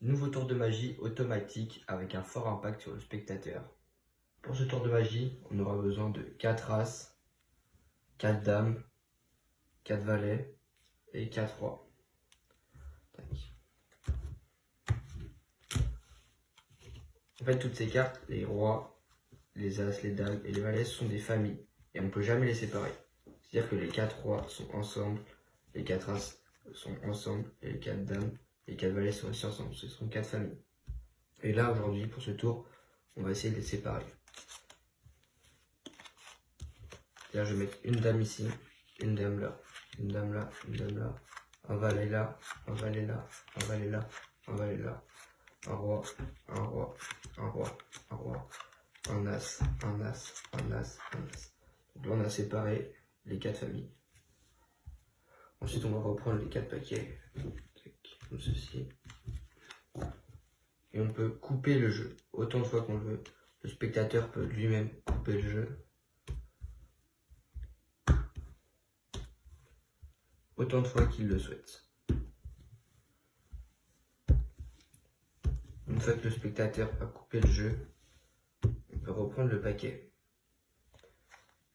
Nouveau tour de magie automatique avec un fort impact sur le spectateur. Pour ce tour de magie, on aura besoin de 4 As, 4 Dames, 4 Valets et 4 Rois. Tac. En fait, toutes ces cartes, les Rois, les As, les Dames et les Valets sont des familles et on ne peut jamais les séparer. C'est-à-dire que les 4 Rois sont ensemble, les 4 As sont ensemble et les 4 Dames et les 4 Valets sont aussi ensemble. Ce sont 4 familles. Et là, aujourd'hui, pour ce tour, on va essayer de les séparer. C'est-à-dire, je vais mettre une dame ici, une dame là, une dame là, une dame là, un valet là, un valet là, un valet là, un valet là, un roi, un roi, un roi, un roi, un as, un as, un as, un as. Donc là, on a séparé les 4 familles. Ensuite, on va reprendre les 4 paquets, comme ceci. Et on peut couper le jeu autant de fois qu'on le veut. Le spectateur peut lui-même couper le jeu autant de fois qu'il le souhaite. Une fois que le spectateur a coupé le jeu, on peut reprendre le paquet.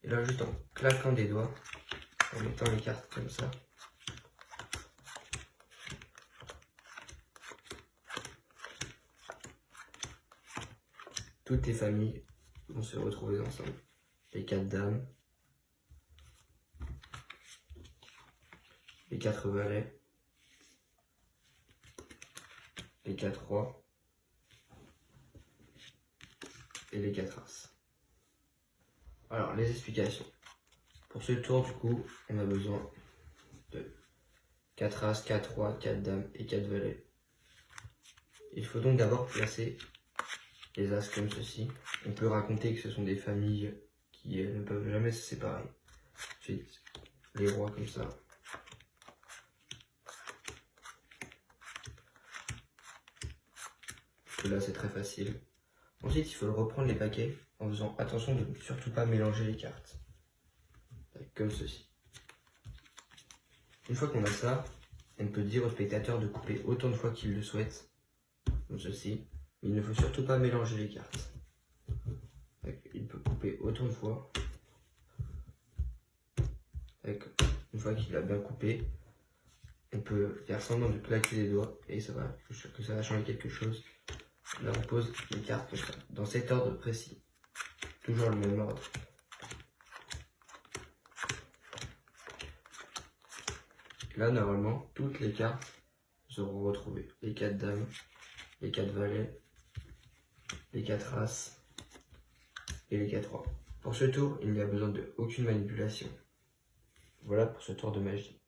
Et là, juste en claquant des doigts, en mettant les cartes comme ça, toutes les familles vont se retrouver ensemble. Les 4 dames, les 4 valets, les 4 rois et les 4 as. Alors, les explications. Pour ce tour, du coup, on a besoin de 4 as, 4 rois, 4 dames et 4 valets. Il faut donc d'abord placer les as comme ceci. On peut raconter que ce sont des familles qui ne peuvent jamais se séparer. Ensuite, les rois comme ça. Là, c'est très facile. Ensuite, il faut reprendre les paquets en faisant attention de ne surtout pas mélanger les cartes. Comme ceci. Une fois qu'on a ça, on peut dire au spectateur de couper autant de fois qu'il le souhaite, comme ceci. Mais il ne faut surtout pas mélanger les cartes. Il peut couper autant de fois. Une fois qu'il a bien coupé, on peut faire semblant de claquer les doigts et ça va changer quelque chose. Là, on pose les cartes comme ça, dans cet ordre précis. Toujours le même ordre. Là, normalement, toutes les cartes seront retrouvées. Les 4 dames, les 4 valets, les 4 as et les 4 rois. Pour ce tour, il n'y a besoin de aucune manipulation. Voilà pour ce tour de magie.